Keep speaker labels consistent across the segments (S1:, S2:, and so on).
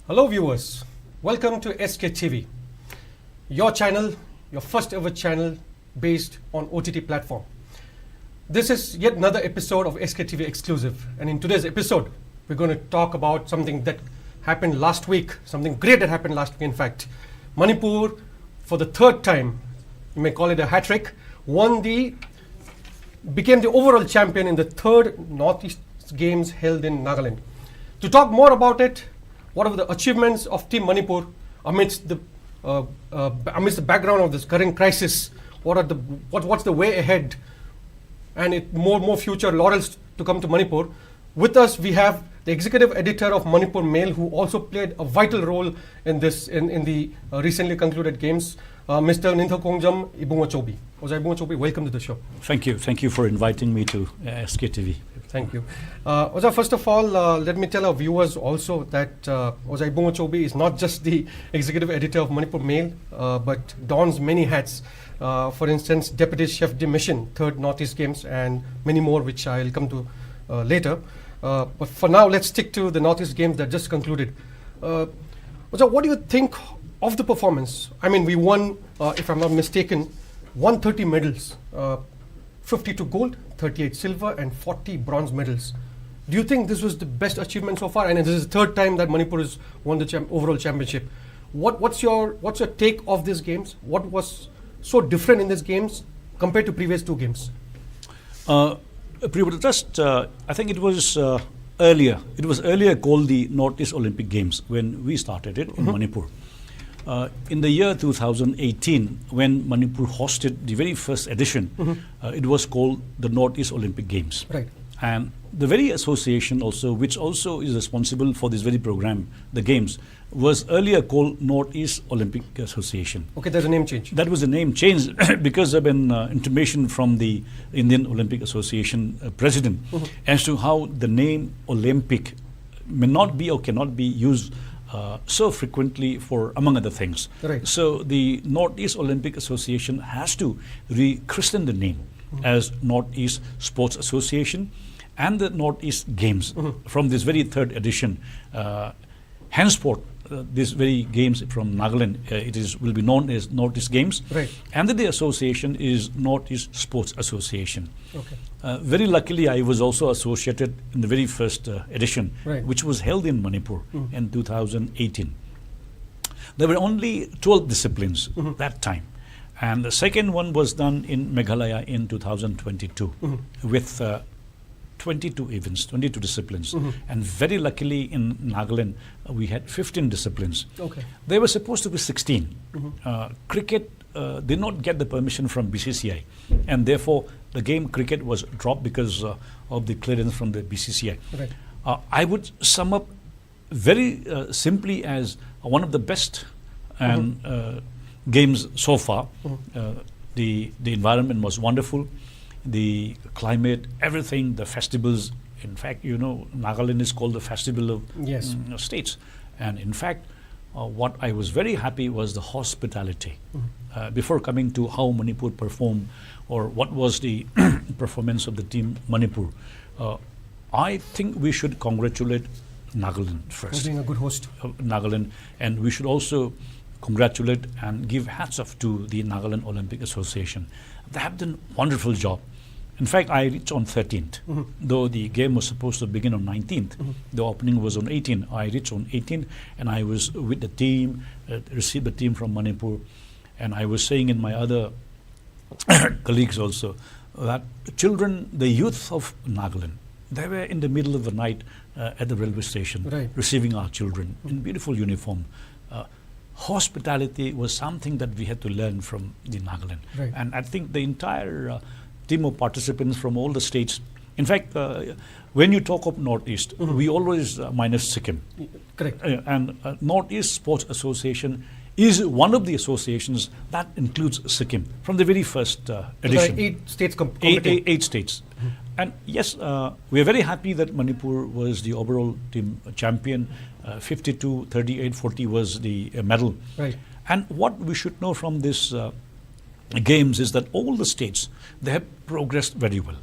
S1: Hello viewers, welcome to Sktv'S, your channel, your first ever channel based on OTT platform. This is yet another episode of Sktv'S exclusive, and in today's episode we're going to talk about something that happened last week, something great that happened last week in fact. Manipur, for the third time, you may call it a hat-trick, became the overall champion in the third Northeast Games held in Nagaland. To talk more about it, what are the achievements of Team Manipur amidst the background of this current crisis? What's the way ahead, and more future laurels to come to Manipur? With us, we have the executive editor of Manipur Mail, who also played a vital role in the recently concluded games, Mr. Ningthoukhongjam Ibungochoubi. Ozai Ibungochoubi, welcome to the show.
S2: Thank you for inviting me to Sktv'S.
S1: Thank you. Ozai, first of all, let me tell our viewers also that Ozai Ibungochoubi is not just the executive editor of Manipur Mail, but dons many hats. For instance, Deputy Chef de Mission, third Northeast Games, and many more which I'll come to later. But for now, let's stick to the Northeast Games that just concluded. Ozai, what do you think of the performance? I mean, we won, if I'm not mistaken, 130 medals, 52 gold, 38 silver, and 40 bronze medals. Do you think this was the best achievement so far? And this is the third time that Manipur has won the overall championship. What's your take of these games? What was so different in these games compared to previous two games?
S2: Priyobarta, I think it was earlier. It was earlier called the Northeast Olympic Games when we started it in Manipur. In the year 2018, when Manipur hosted the very first edition, it was called the Northeast Olympic Games.
S1: Right.
S2: And the very association also, which also is responsible for this very program, the Games, was earlier called Northeast Olympic Association.
S1: Okay, there's a name change.
S2: That was a name change because of an intimation from the Indian Olympic Association president as to how the name Olympic may not be or cannot be used so frequently for among other things.
S1: Right.
S2: So the Northeast Olympic Association has to rechristen the name as Northeast Sports Association and the Northeast Games from this very third edition. Henceforth, these very games from Nagaland, will be known as Northeast Games,
S1: right.
S2: And the association is Northeast Sports Association.
S1: Okay.
S2: Very luckily, I was also associated in the very first edition,
S1: right.
S2: which was held in Manipur in 2018. There were only 12 disciplines that time, and the second one was done in Meghalaya in 2022 with 22 events, 22 disciplines, and very luckily in Nagaland we had 15 disciplines.
S1: Okay.
S2: They were supposed to be 16. Cricket did not get the permission from BCCI, and therefore the game cricket was dropped because of the clearance from the BCCI.
S1: Right.
S2: I would sum up very simply as one of the best games so far. The environment was wonderful. The climate, everything, the festivals. In fact, Nagaland is called the Festival of States. And in fact, what I was very happy was the hospitality. Before coming to how Manipur performed or what was the performance of the team Manipur, I think we should congratulate Nagaland first.
S1: Being a good host.
S2: Nagaland, and we should also congratulate and give hats off to the Nagaland Olympic Association. They have done a wonderful job. In fact, I reached on 13th, though the game was supposed to begin on 19th. The opening was on 18th. I reached on 18th, and I was with the team, received the team from Manipur, and I was saying in my other colleagues also that children, the youth of Nagaland, they were in the middle of the night at the railway station,
S1: right.
S2: receiving our children in beautiful uniform. Hospitality was something that we had to learn from the Nagaland.
S1: Right.
S2: And I think the entire team of participants from all the states, in fact, when you talk of Northeast, we always minus Sikkim.
S1: Correct.
S2: And Northeast Sports Association is one of the associations that includes Sikkim from the very first edition.
S1: So 8 states competing.
S2: Eight states. And yes, we are very happy that Manipur was the overall team champion. 52, 38, 40 was the medal.
S1: Right.
S2: And what we should know from this games is that all the states, they have progressed very well.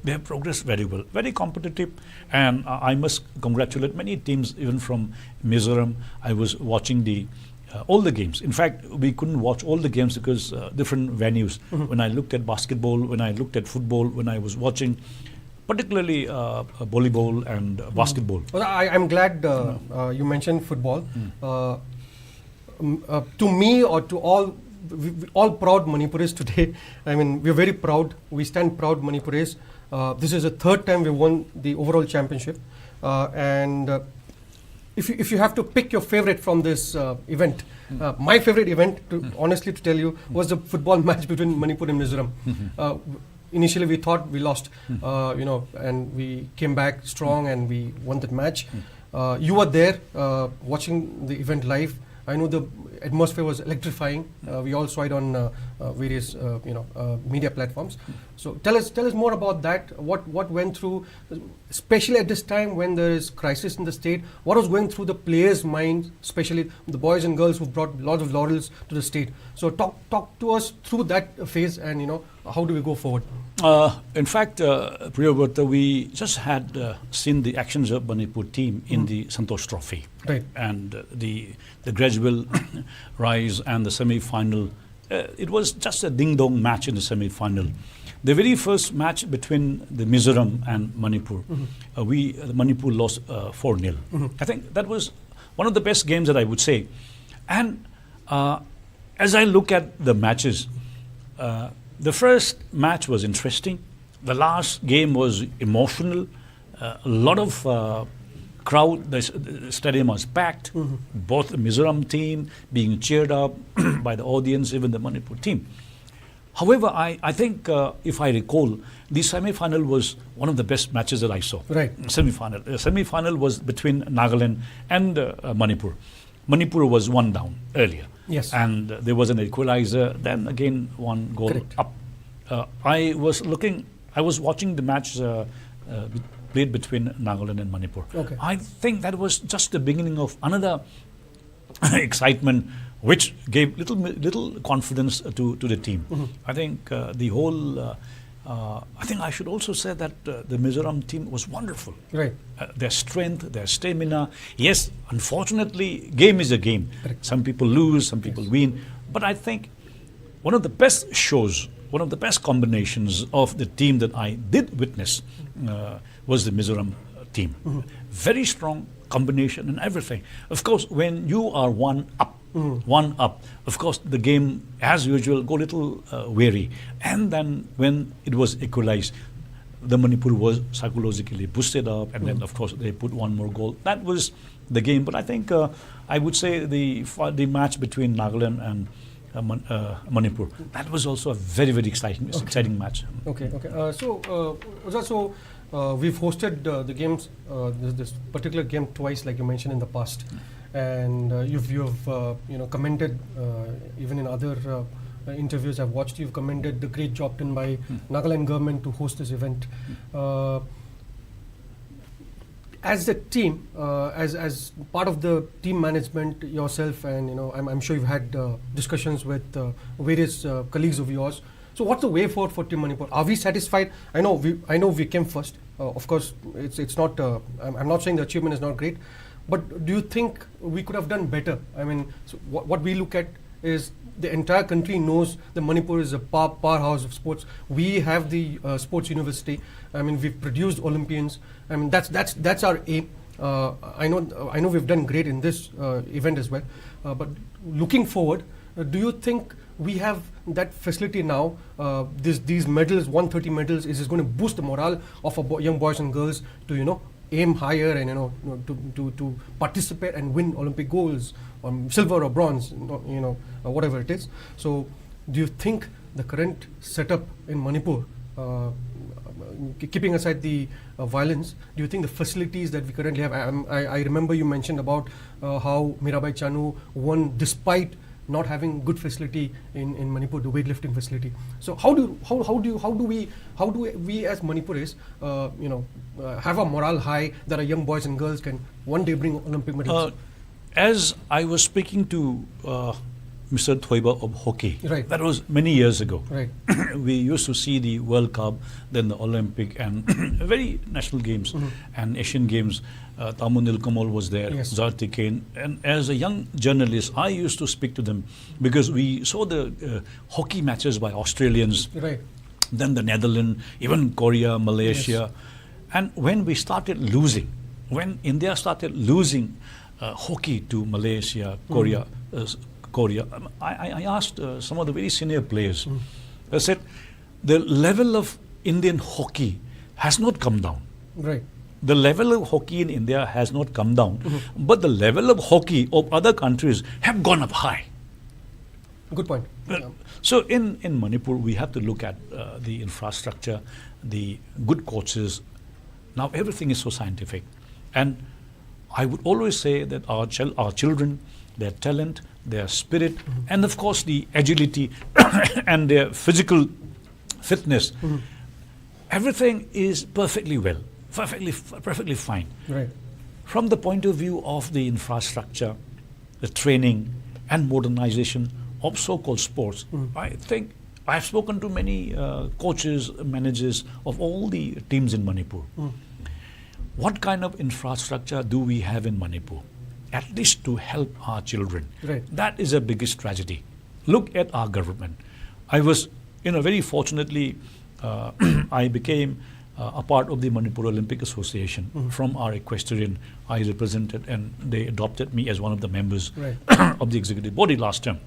S2: They have progressed very well, very competitive, and I must congratulate many teams, even from Mizoram. I was watching all the games. In fact, we couldn't watch all the games because different venues. When I looked at basketball, when I looked at football, when I was watching, particularly volleyball and basketball.
S1: Well, I'm glad you mentioned football. To me or to all proud Manipuris today, I mean, we're very proud. We stand proud Manipuris. This is the third time we won the overall championship. If you have to pick your favorite from this event, my favorite event, honestly to tell you, was the football match between Manipur and Mizoram. Initially, we thought we lost, and we came back strong and we won that match. You were there watching the event live. I know the atmosphere was electrifying. We all saw it on various, media platforms. So tell us more about that. What went through, especially at this time when there is crisis in the state. What was going through the players' minds, especially the boys and girls who brought lots of laurels to the state. So talk to us through that phase, and how do we go forward?
S2: In fact, Priyobarta, we just had seen the actions of Manipur team in the Santosh Trophy.
S1: Right.
S2: And the gradual rise and the semi-final. It was just a ding-dong match in the semi-final. The very first match between the Mizoram and Manipur, Manipur lost 4-0. I think that was one of the best games that I would say. And as I look at the matches, the first match was interesting. The last game was emotional. A lot of crowd, the stadium was packed. Both the Mizoram team being cheered up by the audience, even the Manipur team. However, I think, if I recall, the semi-final was one of the best matches that I saw.
S1: Right.
S2: Semi-final. The semi-final was between Nagaland and Manipur. Manipur was one down earlier.
S1: Yes.
S2: And there was an equalizer, then again one goal
S1: Correct.
S2: up. I was watching the match played between Nagaland and Manipur.
S1: Okay.
S2: I think that was just the beginning of another excitement, which gave little confidence to the team. I think the whole. I think I should also say that the Mizoram team was wonderful.
S1: Right.
S2: Their strength, their stamina. Yes, unfortunately, game is a game.
S1: Correct.
S2: Some people lose, some people win. But I think one of the best shows, one of the best combinations of the team that I did witness was the Mizoram team. Very strong combination and everything. Of course, when you are one up, of course, the game, as usual, go a little wary. And then when it was equalized, the Manipur was psychologically boosted up, and then, of course, they put one more goal. That was the game. But I think I would say the match between Nagaland and Manipur, that was also a very, very exciting match.
S1: Okay. So we've hosted the games, this particular game twice, like you mentioned in the past, and you've commented even in other interviews I've watched. You've commended the great job done by Nagaland government to host this event. As a team, as part of the team management yourself, and I'm sure you've had discussions with various colleagues of yours. So what's the way forward for Team Manipur? Are we satisfied? I know we came first. Of course, it's not. I'm not saying the achievement is not great, but do you think we could have done better? I mean, so what we look at is the entire country knows that Manipur is a powerhouse of sports. We have the sports university. I mean, we've produced Olympians. I mean, that's our aim. I know we've done great in this event as well. But looking forward, do you think we have that facility now? These medals, 130 medals, is going to boost the morale of our young boys and girls to aim higher and to participate and win Olympic goals, silver or bronze, whatever it is. So, do you think the current setup in Manipur, keeping aside the violence, do you think the facilities that we currently have? I remember you mentioned about how Mirabai Chanu won despite not having good facility in Manipur, the weightlifting facility. So how do we as Manipuris have a morale high that our young boys and girls can one day bring Olympic medals?
S2: As I was speaking to Mr. Thoiba of hockey.
S1: Right.
S2: That was many years ago.
S1: Right.
S2: We used to see the World Cup, then the Olympic, and very national games and Asian Games. Tamunil Kamal was there,
S1: Yes.
S2: Zarti Kane. And as a young journalist, I used to speak to them because we saw the hockey matches by Australians,
S1: Right.
S2: then the Netherlands, even Korea, Malaysia. And when we started losing, when India started losing hockey to Malaysia, Korea, I asked some of the very senior players. I said, the level of Indian hockey has not come down.
S1: Right.
S2: The level of hockey in India has not come down, but the level of hockey of other countries have gone up high.
S1: Good point.
S2: So in Manipur, we have to look at the infrastructure, the good coaches. Now everything is so scientific. And I would always say that our children, their talent, their spirit, and of course the agility and their physical fitness, everything is perfectly well, perfectly fine.
S1: Right.
S2: From the point of view of the infrastructure, the training and modernization of so-called sports, I think I've spoken to many coaches, managers of all the teams in Manipur. What kind of infrastructure do we have in Manipur? At least to help our children.
S1: Right.
S2: That is the biggest tragedy. Look at our government. I was, very fortunately, I became a part of the Manipur Olympic Association. From our equestrian, I represented, and they adopted me as one of the members
S1: Right.
S2: of the executive body last term.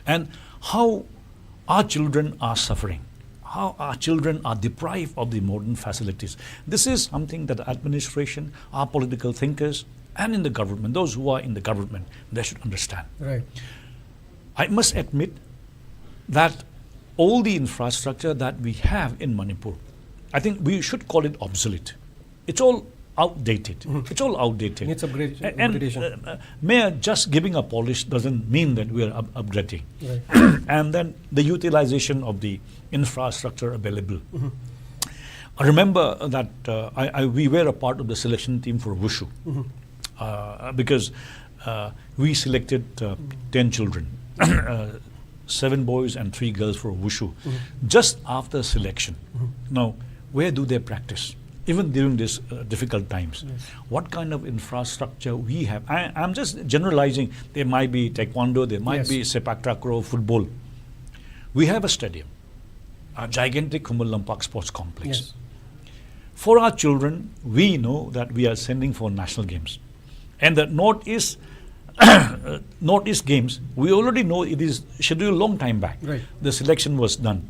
S2: And how our children are suffering, how our children are deprived of the modern facilities. This is something that the administration, our political thinkers, and in the government, those who are in the government, they should understand.
S1: Right.
S2: I must admit that all the infrastructure that we have in Manipur, I think we should call it obsolete. It's all outdated. It's all outdated.
S1: Needs
S2: And
S1: upgradation.
S2: mere just giving a polish doesn't mean that we are upgrading.
S1: Right.
S2: And then the utilization of the infrastructure available. I remember that we were a part of the selection team for Wushu because we selected 10 children, 7 boys and 3 girls for Wushu just after selection. Now, where do they practice? Even during these difficult times, what kind of infrastructure we have? I'm just generalizing. There might be taekwondo, there might be sepak takraw, football. We have a stadium, a gigantic Kumul Sports Complex.
S1: Yes.
S2: For our children, we know that we are sending for national games. And the Northeast Games, we already know it is scheduled a long time back.
S1: Right.
S2: The selection was done.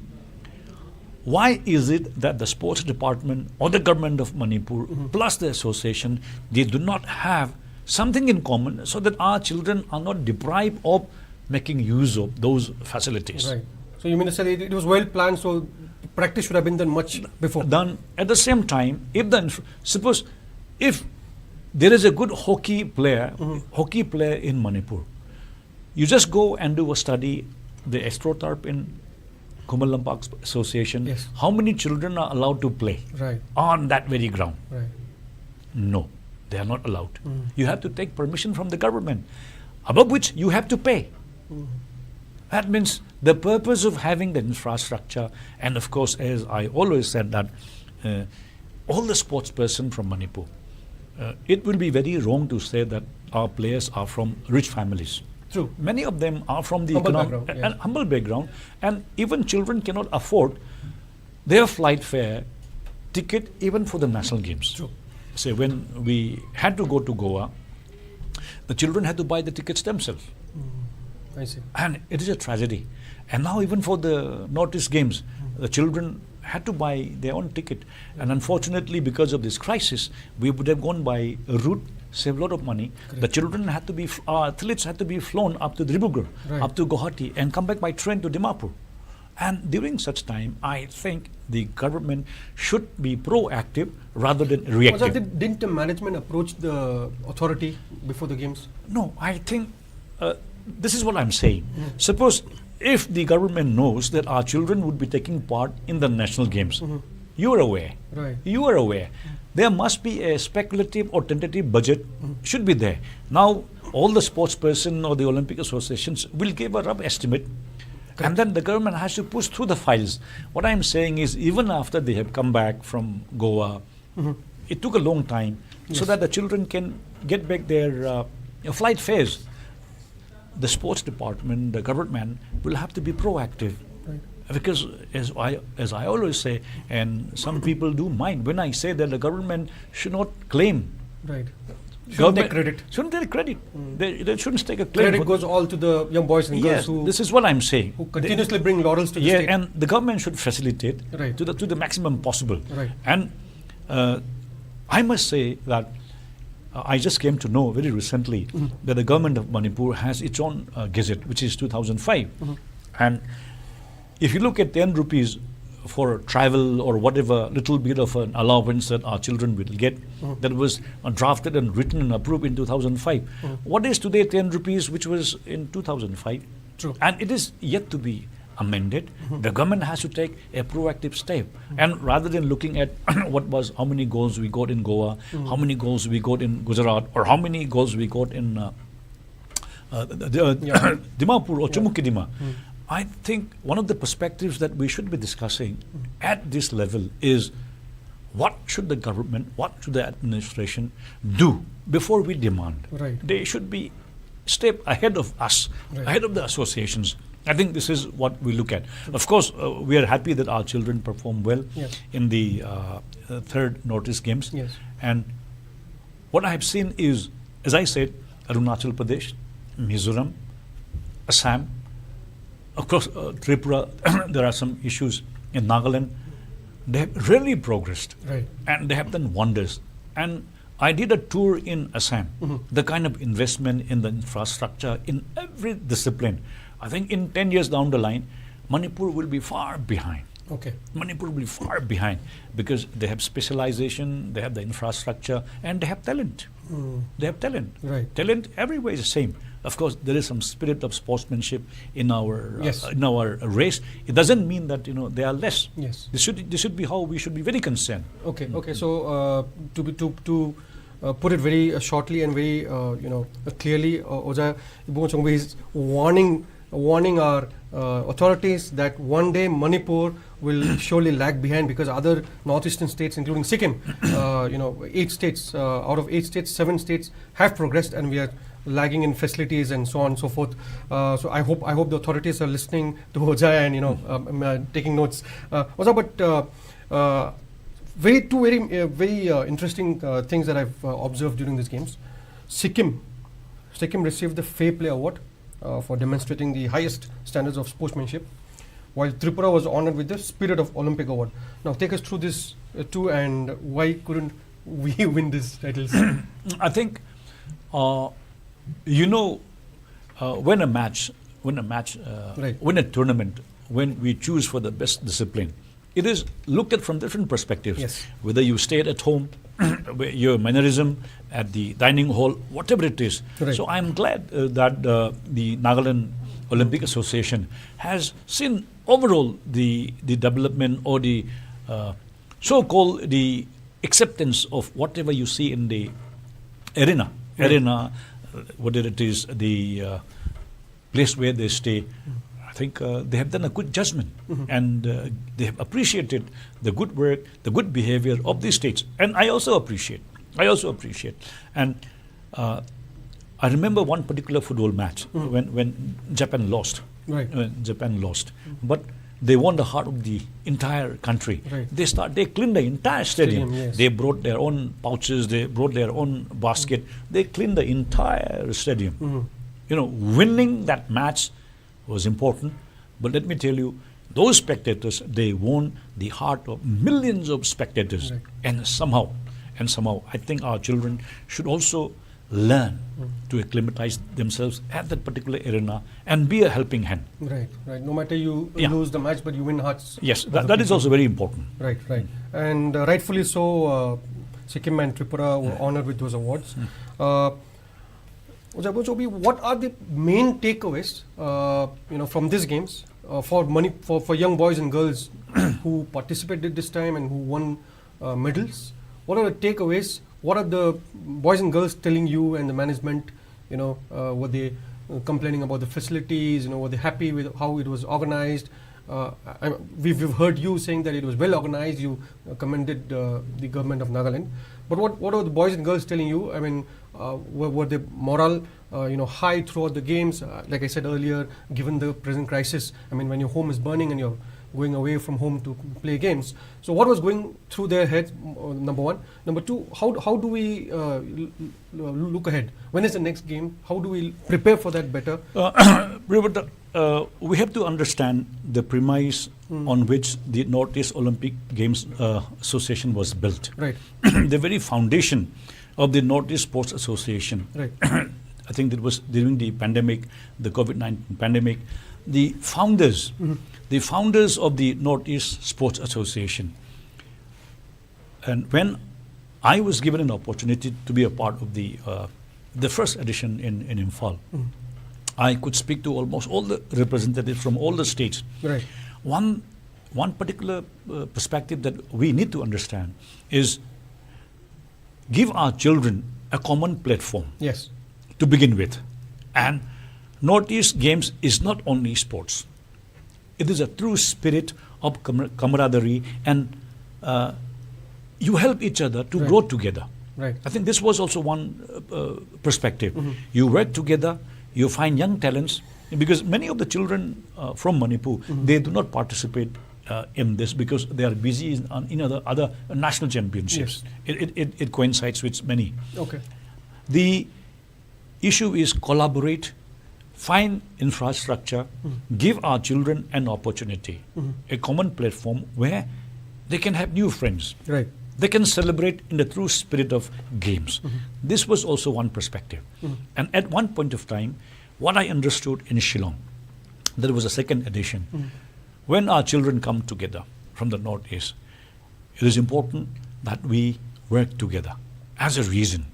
S2: Why is it that the sports department or the government of Manipur plus the association, they do not have something in common so that our children are not deprived of making use of those facilities?
S1: Right. So you mean to say it was well planned, so practice should have been done much before?
S2: Done at the same time. Suppose if there is a good hockey player in Manipur, you just go and do a study, the AstroTurf in Kumal Lampak Association.
S1: Yes.
S2: How many children are allowed to play
S1: Right.
S2: on that very ground?
S1: Right.
S2: No, they are not allowed. You have to take permission from the government, above which you have to pay. That means the purpose of having the infrastructure, and of course, as I always said, that all the sports person from Manipur, it will be very wrong to say that our players are from rich families.
S1: True.
S2: Many of them are from the
S1: Humble
S2: economic
S1: background, yes.
S2: and humble background, and even children cannot afford their flight fare ticket even for the national games.
S1: True.
S2: Say when we had to go to Goa, the children had to buy the tickets themselves.
S1: I see.
S2: And it is a tragedy. And now even for the Northeast Games, the children had to buy their own ticket. And unfortunately, because of this crisis, we would have gone by a route, save a lot of money.
S1: Correct.
S2: The children had to be, athletes had to be flown up to Dibrugarh,
S1: Right.
S2: up to Guwahati, and come back by train to Dimapur. And during such time, I think the government should be proactive rather than reactive.
S1: Didn't the management approach the authority before the games?
S2: No, I think this is what I'm saying. Suppose if the government knows that our children would be taking part in the national games, you are aware.
S1: Right.
S2: You are aware. There must be a speculative or tentative budget should be there. Now, all the sports person or the Olympic associations will give a rough estimate. And then the government has to push through the files. What I'm saying is, even after they have come back from Goa, it took a long time so that the children can get back their flight fares. The sports department, the government will have to be proactive.
S1: Right.
S2: Because as I always say, and some people do mind, when I say that the government should not claim.
S1: Right. Shouldn't take credit.
S2: Shouldn't take credit. They shouldn't take a claim.
S1: Credit goes all to the young boys and girls who...
S2: This is what I'm saying.
S1: Who continuously bring laurels to the state.
S2: And the government should facilitate
S1: Right.
S2: to the maximum possible.
S1: Right.
S2: And I must say that I just came to know very recently that the government of Manipur has its own gazette, which is 2005. And if you look at 10 rupees for travel or whatever little bit of an allowance that our children will get, that was drafted and written and approved in 2005. What is today 10 rupees, which was in 2005?
S1: True.
S2: And it is yet to be amended. The government has to take a proactive step. And rather than looking at how many goals we got in Goa, how many goals we got in Gujarat, or how many goals we got in Dimapur or Chumukidima, I think one of the perspectives that we should be discussing at this level is, what should the government, what should the administration do before we demand?
S1: Right.
S2: They should be step ahead of us, ahead of the associations. I think this is what we look at. Of course, we are happy that our children perform well in the third Northeast Games.
S1: Yes.
S2: And what I have seen is, as I said, Arunachal Pradesh, Mizoram, Assam, of course, Tripura, there are some issues in Nagaland. They have really progressed.
S1: Right.
S2: And they have done wonders. And I did a tour in Assam, the kind of investment in the infrastructure in every discipline. I think in 10 years down the line, Manipur will be far behind.
S1: Okay.
S2: Manipur will be far behind because they have specialization, they have the infrastructure, and they have talent. They have talent.
S1: Right.
S2: Talent everywhere is the same. Of course, there is some spirit of sportsmanship in our race. It doesn't mean that they are less.
S1: Yes.
S2: This should be how we should be very concerned.
S1: Okay. Okay. So to put it very shortly and very clearly, Oja Ibungochoubi is warning our authorities that one day Manipur will surely lag behind, because other northeastern states, including Sikkim, 8 states out of 8 states, 7 states have progressed, and we are lagging in facilities and so on and so forth. So I hope the authorities are listening to Oja and taking notes. Oja, but very interesting things that I've observed during these games. Sikkim received the Fair Play Award for demonstrating the highest standards of sportsmanship, while Tripura was honored with the Spirit of Olympic Award. Now take us through this too, and why couldn't we win these titles?
S2: I think when a tournament, when we choose for the best discipline, it is looked at from different perspectives.
S1: Yes.
S2: Whether you stayed at home, your mannerism at the dining hall, whatever it is.
S1: Right.
S2: So I'm glad that the Nagaland Olympic Association has seen overall the development or the so-called the acceptance of whatever you see in the arena, whether it is the place where they stay. I think they have done a good judgment, and they have appreciated the good work, the good behavior of these states. And I also appreciate. And I remember one particular football match when Japan lost.
S1: Right.
S2: When Japan lost. But they won the heart of the entire country.
S1: Right.
S2: They cleaned the entire stadium.
S1: Yes.
S2: They brought their own pouches, they brought their own basket. They cleaned the entire stadium. Winning that match was important, but let me tell you, those spectators, they won the heart of millions of spectators.
S1: Right.
S2: And somehow, I think our children should also learn to acclimatize themselves at that particular arena and be a helping hand.
S1: Right. No matter you lose the match, but you win hearts.
S2: Yes, that is also very important.
S1: Right. And rightfully so, Sikkim and Tripura were honored with those awards. Ibungochoubi, what are the main takeaways, from these games for young boys and girls who participated this time and who won medals? What are the takeaways? What are the boys and girls telling you and the management were they complaining about the facilities? Were they happy with how it was organized? We've heard you saying that it was well organized. You commended the government of Nagaland. But what are the boys and girls telling you? I mean, were they morale high throughout the games? Like I said earlier, given the present crisis, I mean, when your home is burning and you're going away from home to play games. So what was going through their heads, number one? Number two, how do we look ahead? When is the next game? How do we prepare for that better?
S2: We have to understand the premise on which the Northeast Olympic Games Association was built.
S1: Right.
S2: The very foundation of the Northeast Sports Association.
S1: Right.
S2: I think it was during the pandemic, the COVID-19 pandemic. The founders of the Northeast Sports Association, and when I was given an opportunity to be a part of the first edition in Imphal, I could speak to almost all the representatives from all the states.
S1: Right.
S2: One particular perspective that we need to understand is give our children a common platform.
S1: Yes.
S2: To begin with, and Northeast Games is not only sports. It is a true spirit of camaraderie, and you help each other to grow together.
S1: Right.
S2: I think this was also one perspective. You work together, you find young talents, because many of the children from Manipur, they do not participate in this because they are busy in other national championships.
S1: Yes.
S2: It coincides with many.
S1: Okay.
S2: The issue is collaborate, find infrastructure, give our children an opportunity, a common platform where they can have new friends.
S1: Right.
S2: They can celebrate in the true spirit of games. This was also one perspective. And at one point of time, what I understood in Shillong, there was a second edition. When our children come together from the Northeast, it is important that we work together as a reason,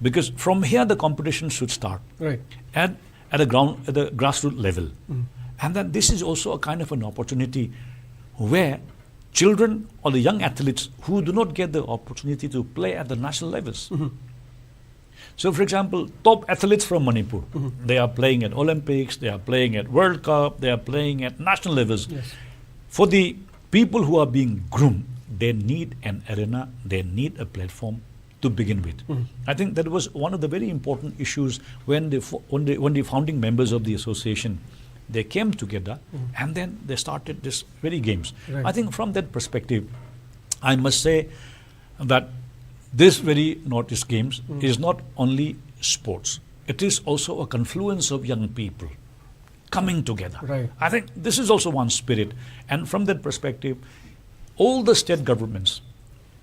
S2: because from here the competition should start.
S1: Right.
S2: At the grassroots level. And then this is also a kind of an opportunity where children or the young athletes who do not get the opportunity to play at the national levels. So for example, top athletes from Manipur, they are playing at Olympics, they are playing at World Cup, they are playing at national levels.
S1: Yes.
S2: For the people who are being groomed, they need an arena, they need a platform to begin with. I think that was one of the very important issues when the founding members of the association, they came together and then they started this very games.
S1: Right.
S2: I think from that perspective, I must say that this very Northeast Games is not only sports, it is also a confluence of young people coming together.
S1: Right.
S2: I think this is also one spirit, and from that perspective, all the state governments,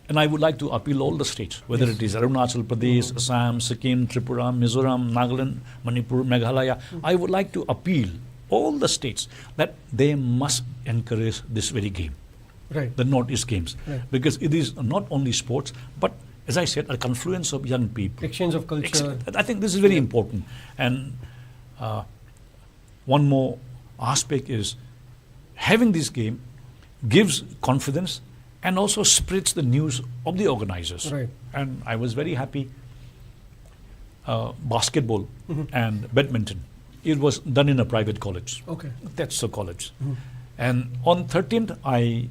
S2: and I would like to appeal all the states, whether it is Arunachal Pradesh, Assam, Sikkim, Tripura, Mizoram, Nagaland, Manipur, Meghalaya, I would like to appeal all the states that they must encourage this very game,
S1: Right.
S2: the Northeast Games,
S1: Right.
S2: because it is not only sports, but as I said, a confluence of young people.
S1: Exchange of culture.
S2: I think this is very important. And one more aspect is having this game gives confidence and also spreads the news of the organizers.
S1: Right.
S2: And I was very happy. Basketball and badminton, it was done in a private college.
S1: Okay.
S2: That's a college. And on 13th, I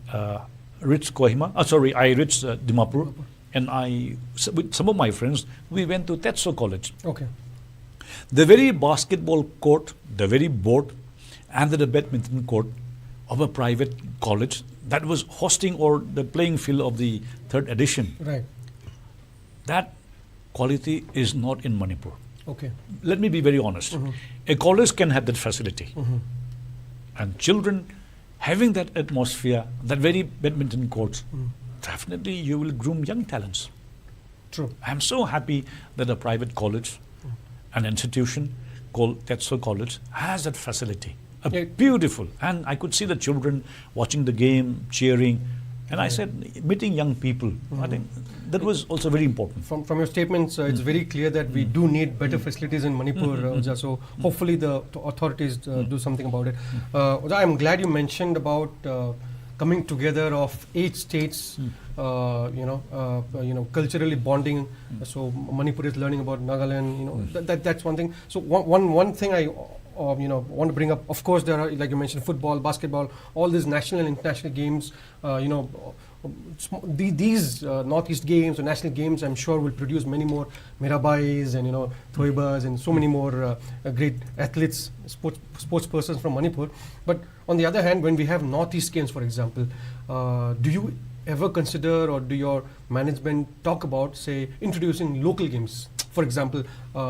S2: reached Kohima. I reached Dimapur, and with some of my friends, we went to Tetso College.
S1: Okay.
S2: The very basketball court, the very board, and the badminton court of a private college that was hosting or the playing field of the third edition.
S1: Right.
S2: That quality is not in Manipur.
S1: Okay.
S2: Let me be very honest. A college can have that facility. And children having that atmosphere, that very badminton courts, definitely you will groom young talents.
S1: True.
S2: I'm so happy that a private college, an institution called Tetso College, has that facility.
S1: Yeah.
S2: Beautiful. And I could see the children watching the game, cheering. And I said, meeting young people, I think that was also very important.
S1: From your statements, it's very clear that we do need better facilities in Manipur, Oja. So hopefully the authorities do something about it. Oja, I'm glad you mentioned about coming together of 8 states, culturally bonding. So Manipur is learning about Nagaland. That's one thing. So one thing I want to bring up. Of course, there are, like you mentioned, football, basketball, all these national and international games. These Northeast games or national games, I'm sure, will produce many more Mirabais and Thoibas and so many more great athletes, sports persons from Manipur. But on the other hand, when we have Northeast games, for example, do you ever consider, or do your management talk about, say, introducing local games? For example,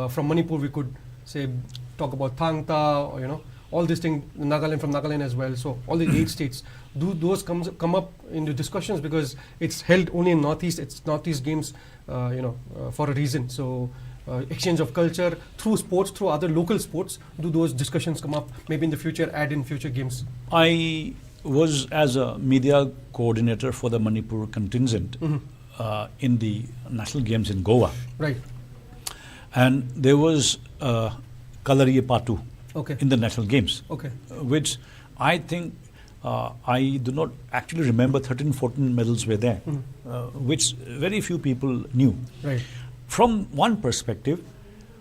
S1: from Manipur, we could say talk about Thangta, or all these things, Nagaland, from Nagaland as well. So all the 8 states, do those come up into discussions, because it's held only in Northeast. It's Northeast games, for a reason. So exchange of culture through sports, through other local sports. Do those discussions come up? Maybe in the future, add in future games.
S2: I was as a media coordinator for the Manipur contingent in the national games in Goa.
S1: Right.
S2: And there was Kalariya Patu in the national games, which I think I do not actually remember. 13, 14 medals were there, which very few people knew.
S1: Right.
S2: From one perspective,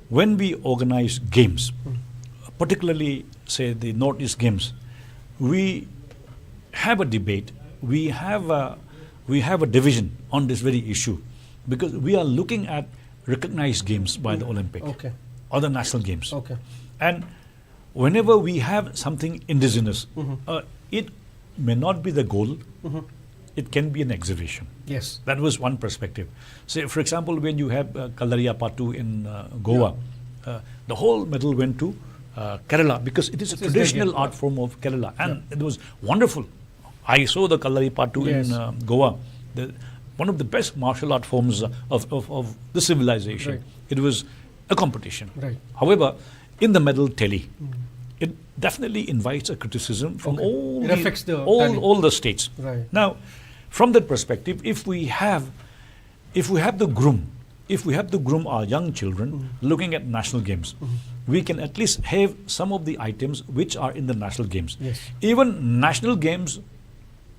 S2: when we organize games, particularly say the Northeast games, we have a debate. We have a division on this very issue, because we are looking at recognized games by the Olympic or the national games. And whenever we have something indigenous, it may not be the goal. It can be an exhibition.
S1: Yes.
S2: That was one perspective. Say, for example, when you have Kalariya Patu in Goa, the whole medal went to Kerala, because it is a traditional art form of Kerala, and it was wonderful. I saw the Kalariya Patu in Goa, one of the best martial art forms of the civilization.
S1: Right.
S2: It was a competition.
S1: Right.
S2: However, in the medal tally, it definitely invites a criticism from all the states.
S1: Right.
S2: Now, from that perspective, if we have to groom our young children looking at national games, we can at least have some of the items which are in the national games.
S1: Yes.
S2: Even national games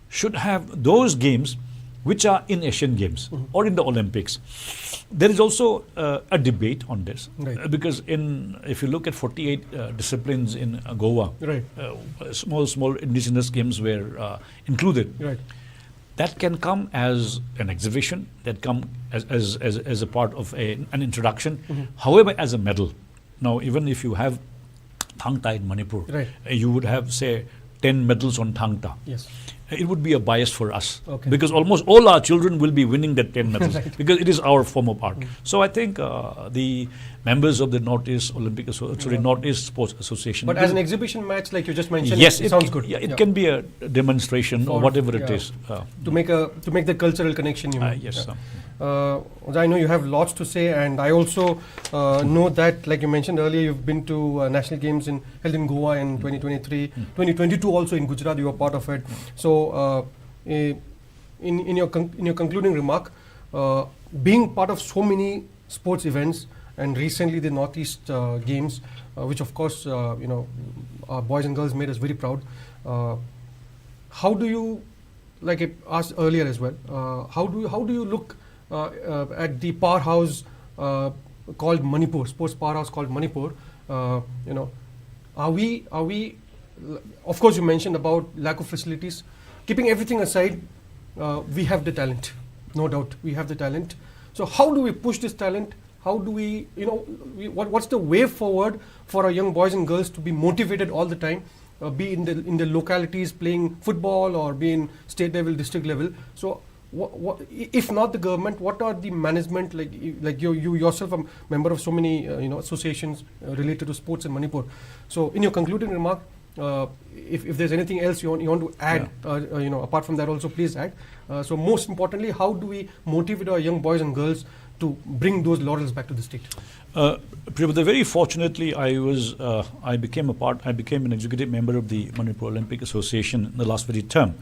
S2: should have those games which are in Asian Games or in the Olympics. There is also a debate on this, because if you look at 48 disciplines in Goa, small indigenous games were included.
S1: Right.
S2: That can come as an exhibition, that come as a part of an introduction. However, as a medal. Now, even if you have Thangta in Manipur, you would have, say, 10 medals on Thangta.
S1: Yes.
S2: It would be a bias for us, because almost all our children will be winning that 10 medals, because it is our form of art. So I think the members of the Northeast Northeast Sports Association.
S1: But as an exhibition match, like you just mentioned,
S2: yes,
S1: it sounds good.
S2: Yeah, it can be a demonstration or whatever it is.
S1: To make the cultural connection.
S2: Yes.
S1: I know you have lots to say, and I also know that, like you mentioned earlier, you've been to national games held in Goa in 2023, 2022 also in Gujarat. You were part of it. So, in your concluding remark, being part of so many sports events, and recently the Northeast Games, which of course our boys and girls made us very proud. How do you, like I asked earlier as well, how do you look at the powerhouse called Manipur, sports powerhouse called Manipur? Are we? Of course, you mentioned about lack of facilities. Keeping everything aside, we have the talent, no doubt. We have the talent. So how do we push this talent? How do we, what's the way forward for our young boys and girls to be motivated all the time, be in the localities playing football or be in state level, district level? So, what if not the government, what are the management, like you yourself a member of so many associations related to sports in Manipur? So, in your concluding remark, if there's anything else you want to add, apart from that also, please add. So, most importantly, how do we motivate our young boys and girls to bring those laurels back to the state?
S2: Priyobarta, very fortunately, I became an executive member of the Manipur Olympic Association in the last very term.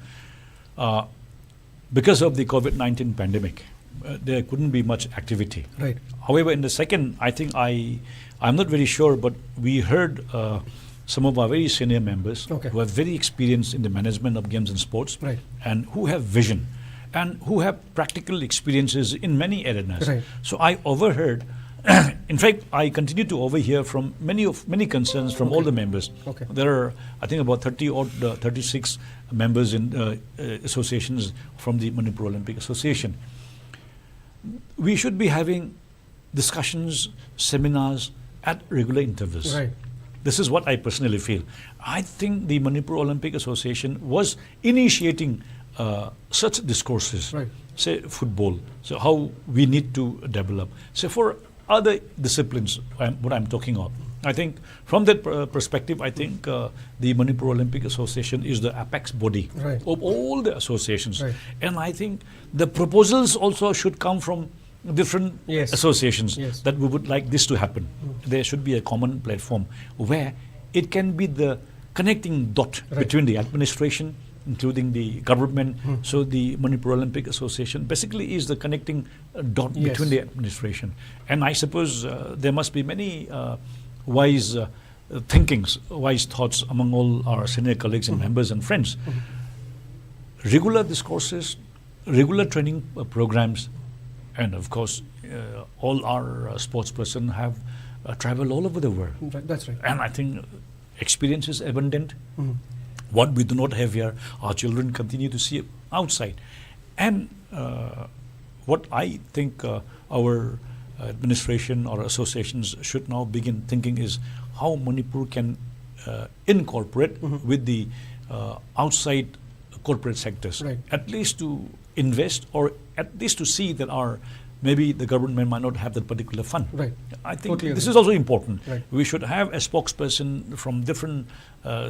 S2: Because of the COVID-19 pandemic, there couldn't be much activity.
S1: Right.
S2: However, in the second, I think I'm not very sure, but we heard some of our very senior members
S1: Okay.
S2: who are very experienced in the management of games and sports,
S1: Right.
S2: and who have vision and who have practical experiences in many arenas.
S1: Right.
S2: So I overheard, in fact, I continue to overhear from many concerns from all the members.
S1: Okay.
S2: There are, I think, about 36 members in associations from the Manipur Olympic Association. We should be having discussions, seminars at regular intervals.
S1: Right.
S2: This is what I personally feel. I think the Manipur Olympic Association was initiating such discourses,
S1: Right.
S2: say football, so how we need to develop. So for other disciplines, what I'm talking of, I think from that perspective, I think the Manipur Olympic Association is the apex body
S1: Right.
S2: of all the associations.
S1: Right.
S2: And I think the proposals also should come from different
S1: Yes.
S2: associations
S1: Yes.
S2: that we would like this to happen. There should be a common platform where it can be the connecting dot
S1: Right.
S2: between the administration, including the government. So the Manipur Olympic Association basically is the connecting dot
S1: Yes.
S2: between the administration. And I suppose there must be many wise thinkings, wise thoughts among all our senior colleagues and members and friends. Regular discourses, regular training programs, and of course, all our sportspersons have traveled all over the world.
S1: Right. That's right.
S2: And I think experience is abundant.
S1: Mhm.
S2: What we do not have here, our children continue to see outside. And what I think our administration or associations should now begin thinking is how Manipur can incorporate with the outside corporate sectors,
S1: Right.
S2: at least to invest or at least to see that our maybe the government might not have that particular fund.
S1: Right.
S2: I think
S1: Totally
S2: this
S1: agree.
S2: is also important.
S1: Right.
S2: We should have a spokesperson from different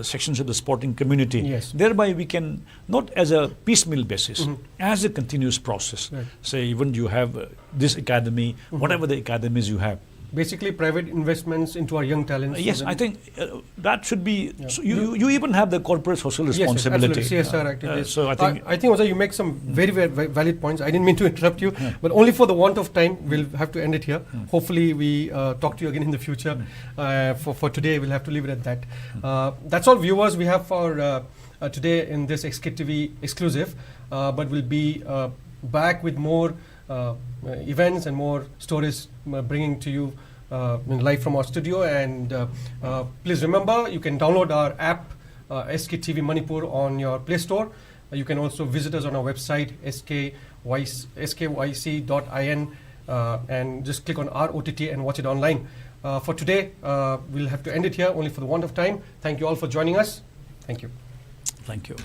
S2: sections of the sporting community.
S1: Yes.
S2: Thereby we can, not as a piecemeal basis, as a continuous process.
S1: Right.
S2: Say even you have this academy, whatever the academies you have.
S1: Basically, private investments into our young talents. so
S2: Yes,
S1: that-
S2: I think that should be, so you even have the corporate social
S1: Yes,
S2: responsibility.
S1: absolutely. CSR activities.
S2: So I think,
S1: I think also you make some very, very valid points. I didn't mean to interrupt you, but only for the want of time, we'll have to end it here. Hopefully, we talk to you again in the future. For today, we'll have to leave it at that. That's all, viewers, we have for today in this Sktv's exclusive. But we'll be back with more events and more stories bringing to you live from our studio. And please remember, you can download our app, SKTV Manipur, on your Play Store. You can also visit us on our website, skyc.in, and just click on our OTT and watch it online. For today, we'll have to end it here only for the want of time. Thank you all for joining us. Thank you.
S2: thank you.